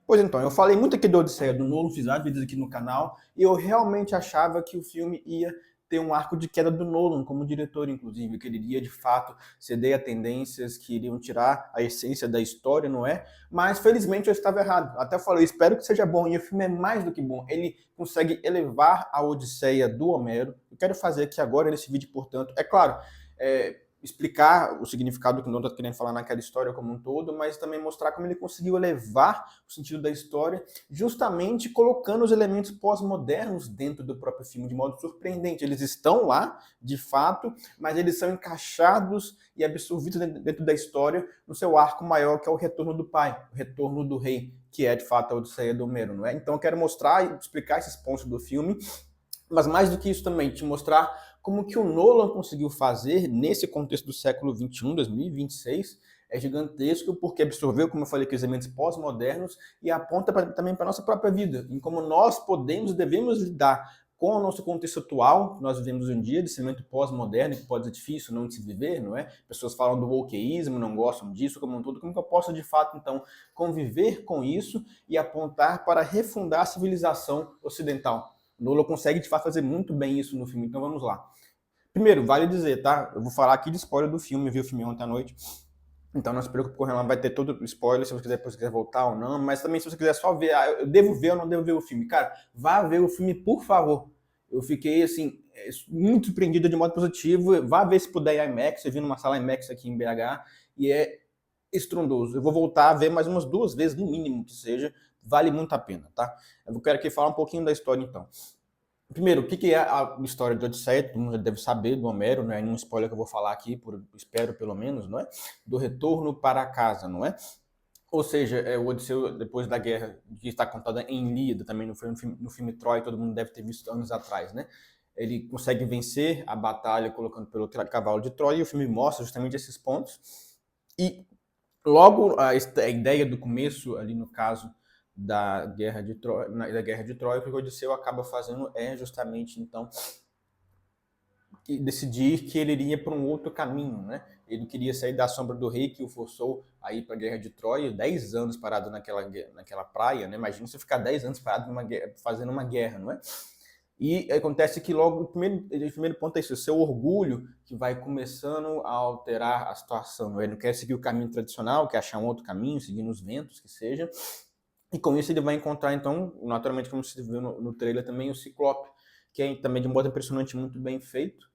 Pois então, eu falei muito aqui da Odisseia do Nolan, fiz vários vídeos aqui no canal, e eu realmente achava que o filme ia ter um arco de queda do Nolan como diretor, inclusive, que ele iria de fato ceder a tendências que iriam tirar a essência da história, não é? Mas felizmente eu estava errado. Até falei, espero que seja bom, e o filme é mais do que bom. Ele consegue elevar a Odisseia do Homero. Eu quero fazer aqui agora nesse vídeo, portanto, é claro, explicar o significado que o Nolan está querendo falar naquela história como um todo, mas também mostrar como ele conseguiu elevar o sentido da história, justamente colocando os elementos pós-modernos dentro do próprio filme, de modo surpreendente. Eles estão lá, de fato, mas eles são encaixados e absorvidos dentro da história no seu arco maior, que é o retorno do pai, o retorno do rei, que é, de fato, a Odisseia do Homero, não é? Então eu quero mostrar e explicar esses pontos do filme, mas mais do que isso também, te mostrar como que o Nolan conseguiu fazer nesse contexto do século XXI, 2026, é gigantesco, porque absorveu, como eu falei, aqueles elementos pós-modernos e aponta também para a nossa própria vida, em como nós podemos e devemos lidar com o nosso contexto atual, que nós vivemos um dia, desse elemento pós-moderno, que pode ser difícil não de se viver, não é? Pessoas falam do wokeísmo, não gostam disso, como um todo. Como que eu posso, de fato, então, conviver com isso e apontar para refundar a civilização ocidental? Nolan consegue, de fato, fazer muito bem isso no filme, então vamos lá. Primeiro, vale dizer, tá? Eu vou falar aqui de spoiler do filme, eu vi o filme ontem à noite, então não se preocupe com relação, vai ter todo o spoiler, se você quiser, depois quiser voltar ou não, mas também se você quiser só ver, eu devo ver ou não devo ver o filme. Cara, vá ver o filme, por favor. Eu fiquei, assim, muito surpreendido de modo positivo, vá ver se puder em IMAX, eu vi numa sala IMAX aqui em BH, e é estrondoso. Eu vou voltar a ver mais umas 2 vezes, no mínimo que seja, vale muito a pena, tá? Eu quero aqui falar um pouquinho da história, então. Primeiro, o que é a história de Odisseia? Todo mundo já deve saber, do Homero, não é nenhum spoiler que eu vou falar aqui, espero pelo menos, não é? Do retorno para casa, não é? Ou seja, o Odisseu, depois da guerra, que está contada em Ilíada, também no filme Troia, todo mundo deve ter visto anos atrás, né? Ele consegue vencer a batalha colocando pelo cavalo de Troia, e o filme mostra justamente esses pontos. E logo a ideia do começo, ali no caso, da Guerra de Troia, o que o Odisseu acaba fazendo é justamente, então, decidir que ele iria para um outro caminho, né? Ele queria sair da sombra do rei que o forçou a ir para a Guerra de Troia, 10 anos parado naquela praia, né? Imagina você ficar 10 anos parado fazendo uma guerra, não é? E acontece que logo, o primeiro ponto é isso, o seu orgulho que vai começando a alterar a situação. Ele não quer seguir o caminho tradicional, quer achar um outro caminho, seguindo os ventos, que seja. E com isso ele vai encontrar, então, naturalmente, como você viu no trailer também, o Ciclope, que é também de modo impressionante, muito bem feito.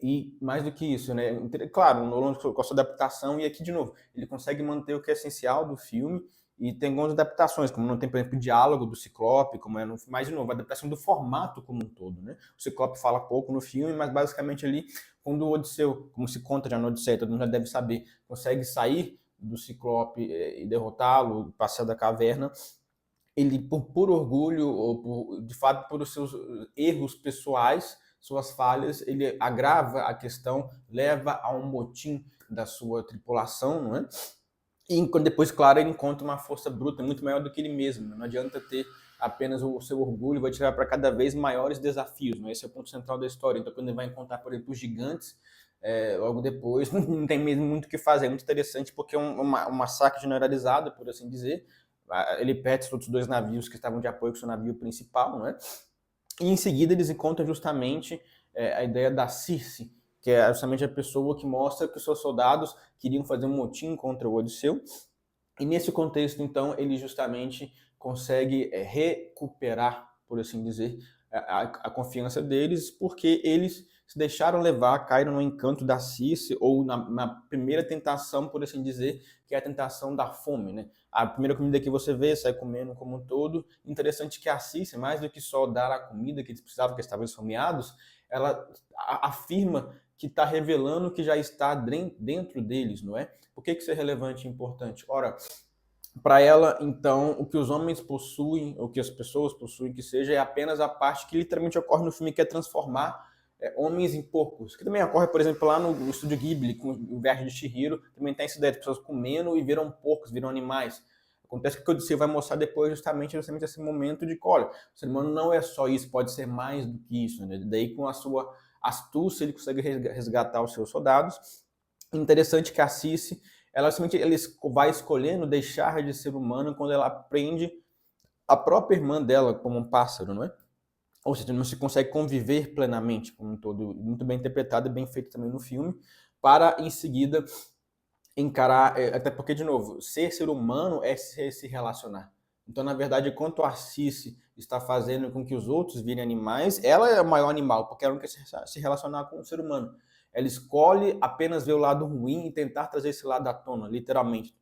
E mais do que isso, né? Claro, o Nolan com a sua adaptação, e aqui de novo, ele consegue manter o que é essencial do filme, e tem algumas adaptações, como não tem, por exemplo, o diálogo do Ciclope, como é no filme, mais de novo, a adaptação do formato como um todo, né? O Ciclope fala pouco no filme, mas basicamente ali, quando o Odisseu, como se conta já no Odisseia, todo mundo já deve saber, consegue sair do Ciclope e derrotá-lo, passear da caverna, ele, por orgulho, ou de fato por os seus erros pessoais, suas falhas, ele agrava a questão, leva a um motim da sua tripulação, não é? E depois, claro, ele encontra uma força bruta muito maior do que ele mesmo. Não adianta ter apenas o seu orgulho, vai te levar para cada vez maiores desafios. Não é? Esse é o ponto central da história. Então, quando ele vai encontrar, por exemplo, os gigantes, logo depois, não tem mesmo muito o que fazer. É muito interessante porque é um massacre generalizado, por assim dizer. Ele perde os outros 2 navios que estavam de apoio com o seu navio principal, não é? E em seguida eles encontram justamente a ideia da Circe, que é justamente a pessoa que mostra que os seus soldados queriam fazer um motim contra o Odisseu. E nesse contexto, então, ele justamente consegue recuperar, por assim dizer, a confiança deles, porque eles se deixaram levar, caíram no encanto da Circe, ou na primeira tentação, por assim dizer, que é a tentação da fome, né? A primeira comida que você vê, sai comendo como um todo. Interessante que a Circe, mais do que só dar a comida que eles precisavam, que eles estavam esfomeados, ela afirma que está revelando que já está dentro deles, não é? Por que isso é relevante e importante? Ora, para ela, então, o que os homens possuem, o que as pessoas possuem, que seja, é apenas a parte que literalmente ocorre no filme, que é transformar homens em porcos. Que também ocorre, por exemplo, lá no Estúdio Ghibli, com o Viagem de Chihiro, também tem essa ideia de pessoas comendo e viram porcos, viram animais. Acontece que o que Odisseu vai mostrar depois justamente esse momento de que, olha, o ser humano não é só isso, pode ser mais do que isso. Né? Daí, com a sua astúcia, ele consegue resgatar os seus soldados. Interessante que a Circe, ela simplesmente vai escolhendo deixar de ser humano quando ela aprende a própria irmã dela como um pássaro, não é? Ou seja, não se consegue conviver plenamente como um todo. Muito bem interpretado e bem feito também no filme, para em seguida encarar, até porque, de novo, ser humano é se relacionar. Então, na verdade, enquanto a Cici está fazendo com que os outros virem animais, ela é o maior animal, porque ela não quer se relacionar com o ser humano. Ela escolhe apenas ver o lado ruim e tentar trazer esse lado à tona, literalmente,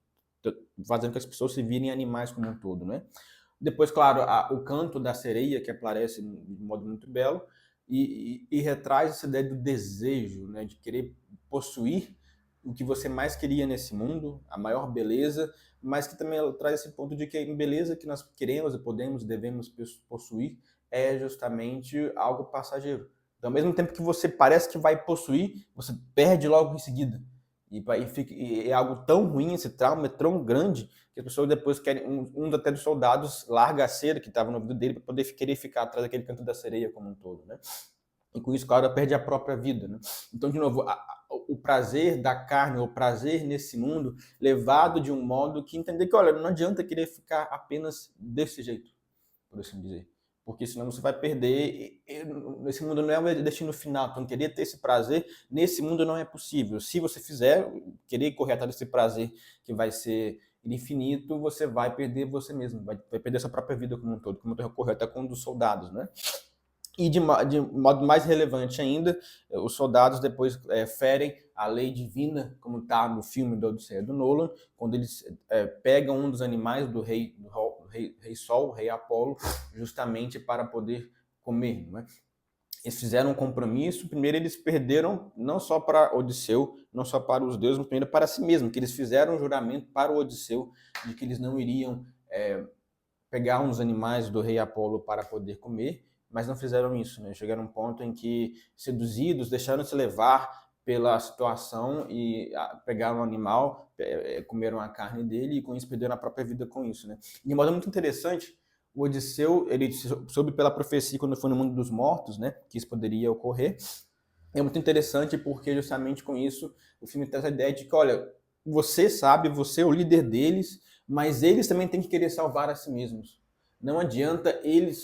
fazendo com que as pessoas se virem animais como um todo, né? Depois, claro, o canto da sereia, que aparece de modo muito belo, e retraz essa ideia do desejo, né, de querer possuir o que você mais queria nesse mundo, a maior beleza, mas que também traz esse ponto de que a beleza que nós queremos e podemos, devemos possuir é justamente algo passageiro. Então, ao mesmo tempo que você parece que vai possuir, você perde logo em seguida. E é algo tão ruim, esse trauma é tão grande, que as pessoas depois querem, até dos soldados larga a cera que estava no ouvido dele para poder querer ficar atrás daquele canto da sereia como um todo, né? E com isso, claro, perde a própria vida, né? Então, de novo, o prazer da carne, o prazer nesse mundo, levado de um modo que entender que, olha, não adianta querer ficar apenas desse jeito, por assim dizer. Porque senão você vai perder. Esse mundo não é o destino final. Então, querer ter esse prazer nesse mundo não é possível. Se você fizer, querer correr atrás desse prazer que vai ser infinito, você vai perder você mesmo, vai perder sua própria vida como um todo, como ocorreu até com um dos soldados, né? E de modo mais relevante ainda, os soldados depois ferem a lei divina, como está no filme do Odisseia do Nolan, quando eles pegam um dos animais do rei Sol, o rei Apolo, justamente para poder comer. Não é? Eles fizeram um compromisso. Primeiro eles perderam não só para Odisseu, não só para os deuses, mas primeiro para si mesmo, que eles fizeram um juramento para o Odisseu de que eles não iriam pegar um dos animais do rei Apolo para poder comer, mas não fizeram isso, né? Chegaram a um ponto em que, seduzidos, deixaram-se levar pela situação e pegaram um animal, comeram a carne dele e com isso perderam a própria vida com isso, né? De modo muito interessante, o Odisseu, ele soube pela profecia quando foi no mundo dos mortos, né, que isso poderia ocorrer. É muito interessante porque justamente com isso o filme traz a ideia de que, olha, você sabe, você é o líder deles, mas eles também têm que querer salvar a si mesmos. Não adianta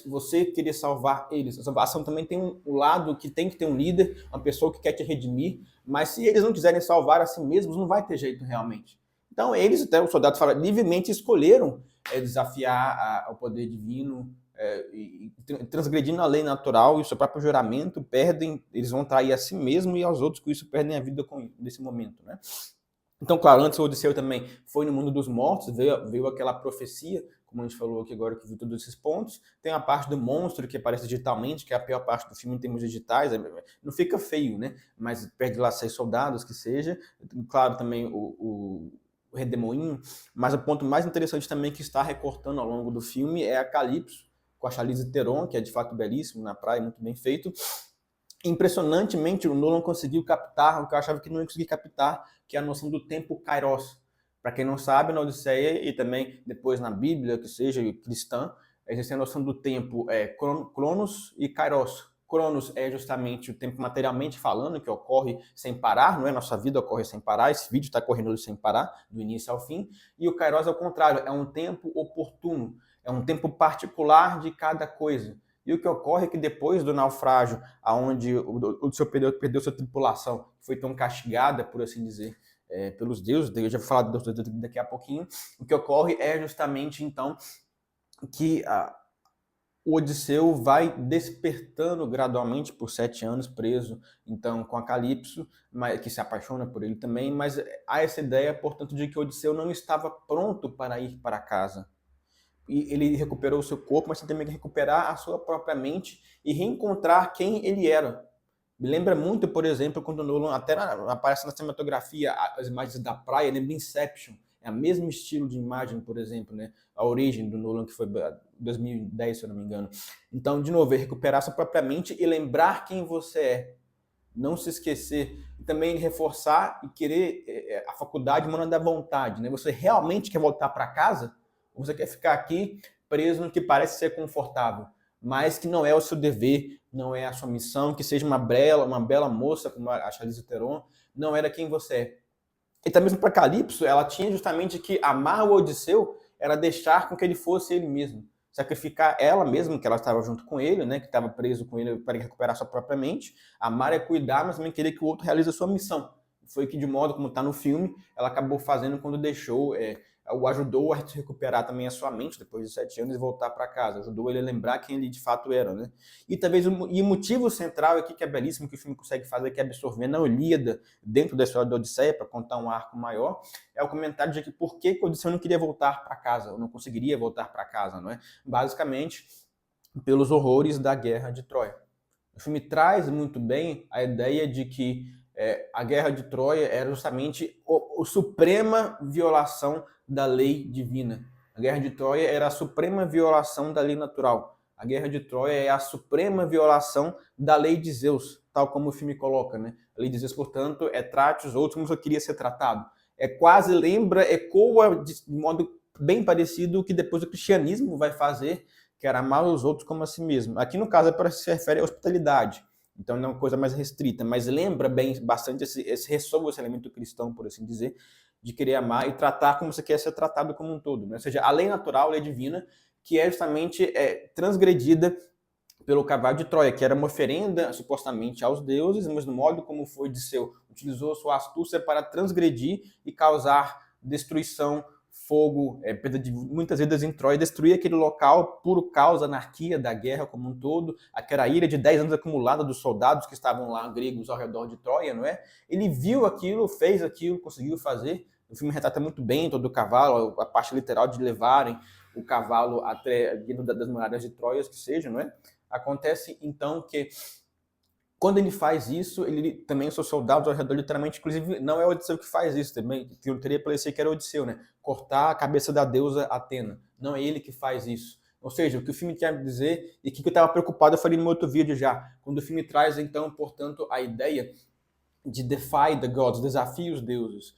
você querer salvar eles. A salvação também tem um lado que tem que ter um líder, uma pessoa que quer te redimir, mas se eles não quiserem salvar a si mesmos, não vai ter jeito realmente. Então eles, até o soldado fala, livremente escolheram desafiar o poder divino, e transgredindo a lei natural e o seu próprio juramento, eles vão trair a si mesmo e aos outros, com isso perdem a vida nesse momento, né? Então, claro, antes o Odisseu também foi no mundo dos mortos, veio aquela profecia, como a gente falou aqui agora, que viu todos esses pontos. Tem a parte do monstro que aparece digitalmente, que é a pior parte do filme em termos digitais. Não fica feio, né? Mas perde lá 6 soldados, que seja. Claro, também o Redemoinho. Mas o ponto mais interessante também que está recortando ao longo do filme é a Calypso, com a Charlize Theron, que é de fato belíssimo na praia, muito bem feito. Impressionantemente, o Nolan conseguiu captar o que eu achava que não ia conseguir captar, que é a noção do tempo kairos. Para quem não sabe, na Odisseia e também depois na Bíblia, que seja cristã, existe a noção do tempo cronos e kairos. Cronos é justamente o tempo materialmente falando, que ocorre sem parar, não é? Nossa vida ocorre sem parar, esse vídeo está correndo sem parar, do início ao fim. E o kairos é o contrário, é um tempo oportuno, é um tempo particular de cada coisa. E o que ocorre é que depois do naufrágio, onde o Odisseu perdeu sua tripulação, foi tão castigada, por assim dizer, pelos deuses, eu já vou falar dos deuses daqui a pouquinho, o que ocorre é justamente, então, que o Odisseu vai despertando gradualmente por 7 anos preso, então, com a Calypso, que se apaixona por ele também, mas há essa ideia, portanto, de que o Odisseu não estava pronto para ir para casa. E ele recuperou o seu corpo, mas também tem que recuperar a sua própria mente e reencontrar quem ele era. Me lembra muito, por exemplo, quando o Nolan até aparece na cinematografia, as imagens da praia, lembra Inception. É o mesmo estilo de imagem, por exemplo, né? A origem do Nolan, que foi 2010, se eu não me engano. Então, de novo, é recuperar sua própria mente e lembrar quem você é. Não se esquecer. E também reforçar e querer a faculdade humana da vontade. Né? Você realmente quer voltar para casa? Ou você quer ficar aqui preso no que parece ser confortável, mas que não é o seu dever, não é a sua missão, que seja uma bela moça como a Charlize Theron, não era quem você é. E também para Calypso, ela tinha justamente que amar o Odisseu era deixar com que ele fosse ele mesmo. Sacrificar ela mesma, que ela estava junto com ele, né, que estava preso com ele para recuperar sua própria mente. Amar é cuidar, mas também querer que o outro realize a sua missão. Foi que, de modo como está no filme, ela acabou fazendo quando deixou, o ajudou a recuperar também a sua mente depois de 7 anos e voltar para casa. Ajudou ele a lembrar quem ele de fato era, né? E talvez o motivo central aqui, que é belíssimo, que o filme consegue fazer, que é absorver na Ilíada, dentro da história da Odisseia, para contar um arco maior, é o comentário de que por que Odisseu não queria voltar para casa, ou não conseguiria voltar para casa, não é? Basicamente, pelos horrores da Guerra de Troia. O filme traz muito bem a ideia de que a Guerra de Troia era justamente a suprema violação da lei divina. A Guerra de Troia era a suprema violação da lei natural. A Guerra de Troia é a suprema violação da lei de Zeus, tal como o filme coloca, né? A lei de Zeus, portanto, trate os outros como você queria ser tratado. Quase lembra, ecoa de modo bem parecido o que depois o cristianismo vai fazer, que era amar os outros como a si mesmo. Aqui, no caso, se refere à hospitalidade. Então, não é uma coisa mais restrita, mas lembra bastante ressoa esse elemento cristão, por assim dizer, de querer amar e tratar como você quer ser tratado como um todo. Né? Ou seja, a lei natural, a lei divina, que é justamente transgredida pelo cavalo de Troia, que era uma oferenda supostamente aos deuses, mas no modo como foi Odisseu utilizou sua astúcia para transgredir e causar destruição, fogo, perda de muitas vidas em Troia, destruir aquele local, puro caos, anarquia da guerra como um todo, aquela ira de 10 anos acumulada dos soldados que estavam lá, gregos, ao redor de Troia, não é? Ele viu aquilo, fez aquilo, conseguiu fazer. O filme retrata muito bem todo o cavalo, a parte literal de levarem o cavalo até dentro das muralhas de Troia, que seja, não é? Acontece, então, que quando ele faz isso, ele também, os seus soldados ao redor, literalmente, inclusive, não é Odisseu que faz isso, também, que eu teria parecer que era Odisseu, né? Cortar a cabeça da deusa Atena. Não é ele que faz isso. Ou seja, o que o filme quer dizer, e que eu estava preocupado, eu falei no meu outro vídeo já, quando o filme traz, então, portanto, a ideia de defy the gods, desafia os deuses.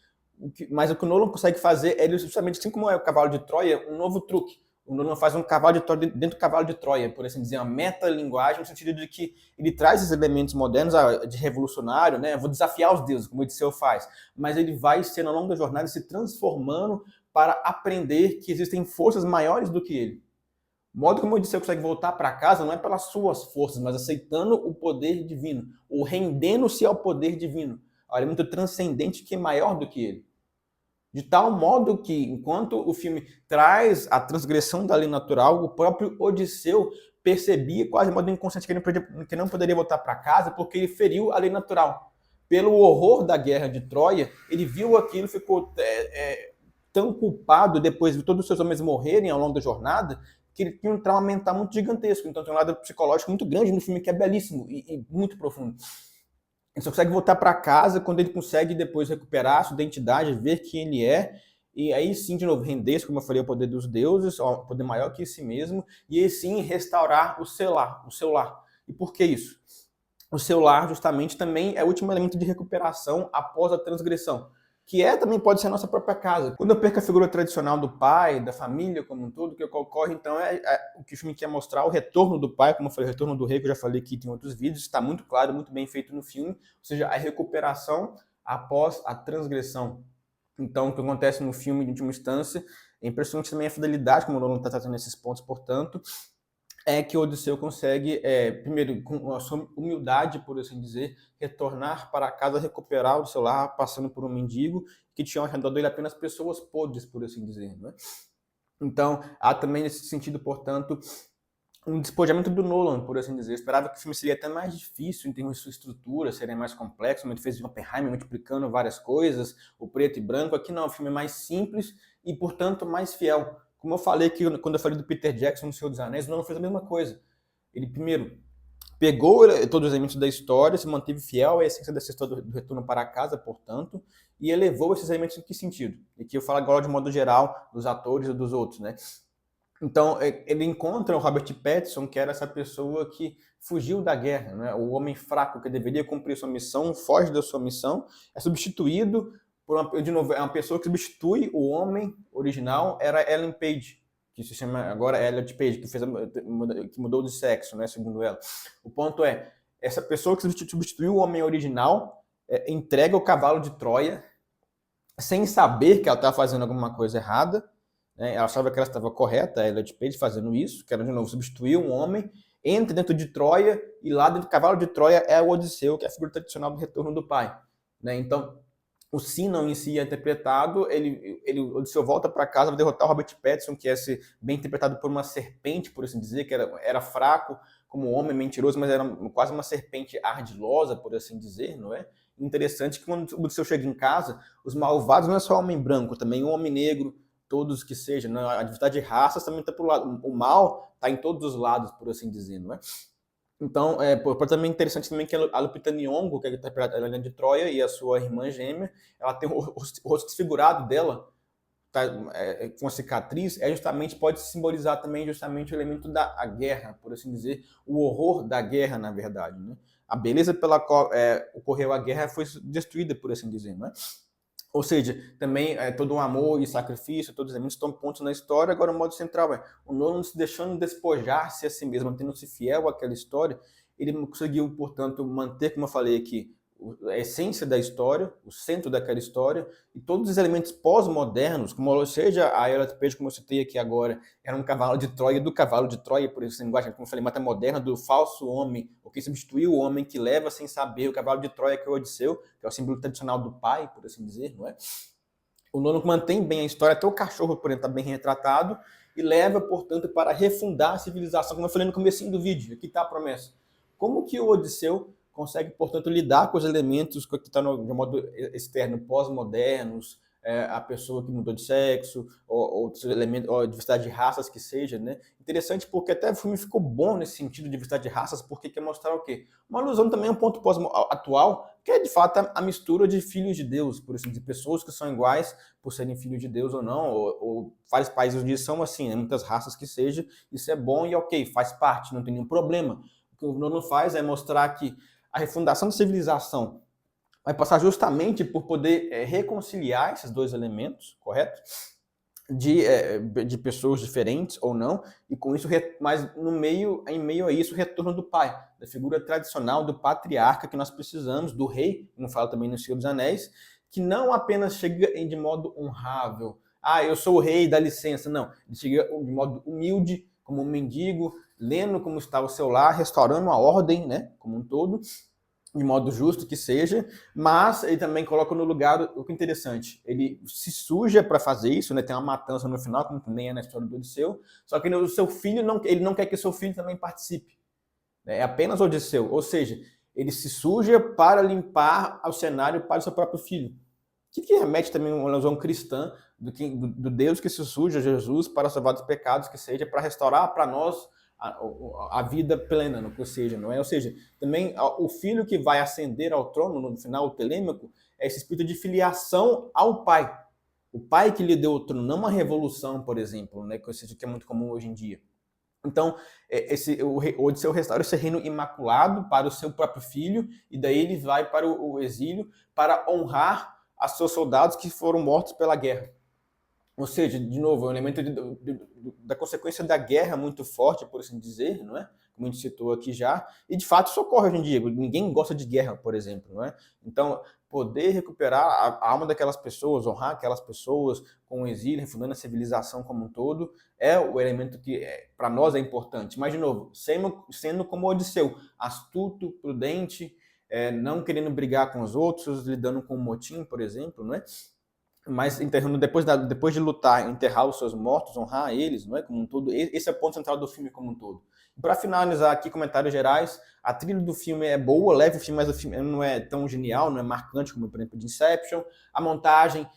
Mas o que o Nolan consegue fazer é justamente, assim como é o cavalo de Troia, um novo truque. O Nolan faz um cavalo de Troia dentro do cavalo de Troia, por assim dizer, uma metalinguagem, no sentido de que ele traz esses elementos modernos de revolucionário, né? Vou desafiar os deuses, como o Odisseu faz, mas ele vai sendo, ao longo da jornada, se transformando para aprender que existem forças maiores do que ele. O modo como o Odisseu consegue voltar para casa não é pelas suas forças, mas aceitando o poder divino, ou rendendo-se ao poder divino, ao elemento transcendente que é maior do que ele. De tal modo que, enquanto o filme traz a transgressão da lei natural, o próprio Odisseu percebia, quase de modo inconsciente, que não poderia voltar para casa porque ele feriu a lei natural. Pelo horror da guerra de Troia, ele viu aquilo, ficou tão culpado depois de todos os seus homens morrerem ao longo da jornada, que ele tinha um trauma mental muito gigantesco. Então tem um lado psicológico muito grande no filme que é belíssimo e muito profundo. Ele só consegue voltar para casa quando ele consegue depois recuperar a sua identidade, ver quem ele é, e aí sim, de novo, render-se, como eu falei, ao poder dos deuses, ao poder maior que si mesmo, e aí sim restaurar o seu lar, o seu lar. E por que isso? O seu lar, justamente, também é o último elemento de recuperação após a transgressão, que também pode ser a nossa própria casa. Quando eu perco a figura tradicional do pai, da família como um todo, o que ocorre, então, o que o filme quer mostrar, o retorno do pai, como eu falei, o retorno do rei, que eu já falei aqui em outros vídeos, está muito claro, muito bem feito no filme, ou seja, a recuperação após a transgressão. Então, o que acontece no filme, em última instância, é impressionante também a fidelidade, como o Nolan está tratando nesses pontos, portanto, é que o Odisseu consegue, primeiro, com a sua humildade, por assim dizer, retornar para casa, recuperar o seu lar, passando por um mendigo, que tinha ao redor dele apenas pessoas podres, por assim dizer. Né? Então, há também nesse sentido, portanto, um despojamento do Nolan, por assim dizer. Eu esperava que o filme seria até mais difícil em termos de sua estrutura, seria mais complexo, como ele fez de Oppenheimer, multiplicando várias coisas, o preto e branco. Aqui não, o filme é mais simples e, portanto, mais fiel. Como eu falei que quando eu falei do Peter Jackson no Senhor dos Anéis, o Nolan fez a mesma coisa. Ele, primeiro, pegou todos os elementos da história, se manteve fiel à essência dessa história do retorno para casa, portanto, e elevou esses elementos em que sentido? E que eu falo agora de modo geral dos atores e dos outros, né? Então, ele encontra o Robert Pattinson, que era essa pessoa que fugiu da guerra, né? O homem fraco que deveria cumprir sua missão, foge da sua missão, é substituído por de novo, é uma pessoa que substitui o homem original, era Ellen Page, que se chama agora Elliot Page, que mudou de sexo, né, segundo ela. O ponto é, essa pessoa que substituiu o homem original entrega o cavalo de Troia sem saber que ela estava fazendo alguma coisa errada, né? Ela achava que ela estava correta, a Elliot Page, fazendo isso, que era, de novo, substituir um homem, entra dentro de Troia, e lá dentro do cavalo de Troia é o Odisseu, que é a figura tradicional do retorno do pai. Né? Então, o Sinon em si é interpretado, o Odisseu volta para casa, vai derrotar o Robert Pattinson, que é bem interpretado por uma serpente, por assim dizer, que era fraco como homem, mentiroso, mas era quase uma serpente ardilosa, por assim dizer, não é? Interessante que quando o Odisseu chega em casa, os malvados não é só homem branco, também o homem negro, todos que sejam, né? A diversidade de raças também está por lado. O mal está em todos os lados, por assim dizer, não é? Então, também interessante também que a Lupita Nyong'o, que é interpretada Helena de Troia, e a sua irmã gêmea, ela tem o rosto desfigurado dela, tá, com a cicatriz, justamente, pode simbolizar também justamente o elemento da guerra, por assim dizer, o horror da guerra, na verdade, né? A beleza pela qual ocorreu a guerra foi destruída, por assim dizer, não é? Ou seja, também todo um amor e sacrifício, todos os elementos estão pontos na história. Agora, o modo central é o Nolan se deixando despojar-se a si mesmo, mantendo-se fiel àquela história. Ele conseguiu, portanto, manter, como eu falei aqui, a essência da história, o centro daquela história, e todos os elementos pós-modernos, como seja a Elliot Page, como eu citei aqui agora, era um cavalo de Troia, do cavalo de Troia, por essa linguagem, como eu falei, mata moderna, do falso homem, o que substituiu o homem que leva sem saber, o cavalo de Troia, que é o Odisseu, que é o símbolo tradicional do pai, por assim dizer, não é? O Nolan mantém bem a história, até o cachorro, por exemplo, está bem retratado, e leva, portanto, para refundar a civilização, como eu falei no comecinho do vídeo, aqui está a promessa. Como que o Odisseu consegue, portanto, lidar com os elementos que estão de modo externo, pós-modernos, a pessoa que mudou de sexo, ou outros elementos, ou a diversidade de raças que seja, né? Interessante porque até o filme ficou bom nesse sentido de diversidade de raças, porque quer mostrar o quê? Uma alusão também a um ponto pós-atual, que é de fato a mistura de filhos de Deus, por assim dizer, pessoas que são iguais por serem filhos de Deus ou não, ou vários países hoje são assim, né? Muitas raças que seja, isso é bom e ok, faz parte, não tem nenhum problema. O que o Nolan faz é mostrar que a refundação da civilização vai passar justamente por poder reconciliar esses dois elementos, correto? De pessoas diferentes ou não, e com isso, mas em meio a isso, o retorno do pai, da figura tradicional do patriarca que nós precisamos, do rei, como fala também no Senhor dos Anéis, que não apenas chega de modo honrável, eu sou o rei, dá licença, não, ele chega de modo humilde, como um mendigo, lendo como está o seu lar, restaurando a ordem, né, como um todo, de modo justo que seja, mas ele também coloca no lugar o que é interessante. Ele se suja para fazer isso, né? Tem uma matança no final, como também é na história do Odisseu, só que o seu filho ele não quer que o seu filho também participe. Né? É apenas Odisseu, ou seja, ele se suja para limpar o cenário para o seu próprio filho. Que remete também a uma ilusão cristã do Deus que se suja, Jesus, para salvar dos pecados, que seja para restaurar para nós a vida plena, no que seja, não é? Ou seja, também o filho que vai ascender ao trono, no final, o Telêmaco, é esse espírito de filiação ao pai. O pai que lhe deu o trono, não uma revolução, por exemplo, né? Que é muito comum hoje em dia. Então, o Odisseu restaura esse reino imaculado para o seu próprio filho, e daí ele vai para o exílio para honrar a seus soldados que foram mortos pela guerra. Ou seja, de novo, é um elemento da consequência da guerra muito forte, por assim dizer, não é? Como a gente citou aqui já, e de fato isso ocorre hoje em dia. Ninguém gosta de guerra, por exemplo, não é? Então, poder recuperar a alma daquelas pessoas, honrar aquelas pessoas com o exílio, refundando a civilização como um todo, é o elemento que para nós é importante. Mas, de novo, sendo como Odisseu, astuto, prudente, não querendo brigar com os outros, lidando com o motim, por exemplo, não é? Mas enterrando depois de lutar, enterrar os seus mortos, honrar eles, não é, como um todo. Esse é o ponto central do filme como um todo. E para finalizar aqui, comentários gerais, a trilha do filme é boa, leve o filme, mas o filme não é tão genial, não é marcante como, por exemplo, de Inception. A montagem,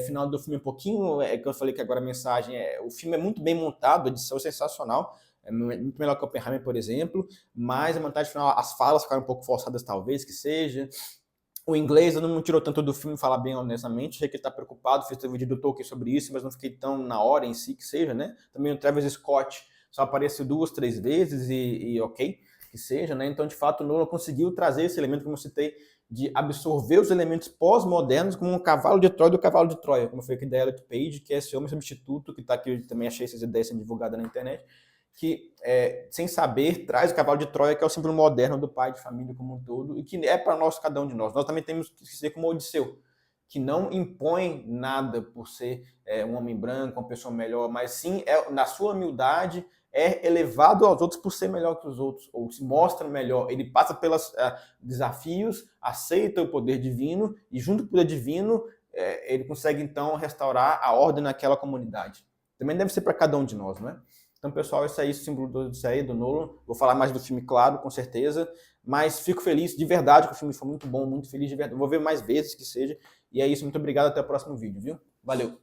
final do filme é um pouquinho, que eu falei que agora a mensagem o filme é muito bem montado, a edição é sensacional, é muito melhor que o Oppenheimer, por exemplo, mas a montagem final, as falas ficaram um pouco forçadas talvez, que seja. O inglês eu não tirou tanto do filme, falar bem honestamente. Achei que ele tá preocupado, fez um vídeo do Tolkien sobre isso, mas não fiquei tão na hora em si que seja, né? Também o Travis Scott só apareceu 2, 3 vezes e ok, que seja, né? Então, de fato, o Nolan conseguiu trazer esse elemento, como eu citei, de absorver os elementos pós-modernos como um cavalo de Troia do cavalo de Troia, como foi aqui da Elliot Page, que é esse homem substituto, que tá aqui, eu também achei essas ideias sendo divulgadas na internet, que, sem saber, traz o cavalo de Troia, que é o símbolo moderno do pai de família como um todo, e que é para nós, cada um de nós. Nós também temos que ser como Odisseu, que não impõe nada por ser um homem branco, uma pessoa melhor, mas sim, na sua humildade, é elevado aos outros por ser melhor que os outros, ou se mostra melhor. Ele passa pelos desafios, aceita o poder divino, e junto com o poder divino, ele consegue, então, restaurar a ordem naquela comunidade. Também deve ser para cada um de nós, não é? Então, pessoal, isso aí, o símbolo disso aí, do Nolan. Vou falar mais do filme, claro, com certeza. Mas fico feliz, de verdade, que o filme foi muito bom, muito feliz de verdade. Vou ver mais vezes que seja. E é isso, muito obrigado, até o próximo vídeo, viu? Valeu!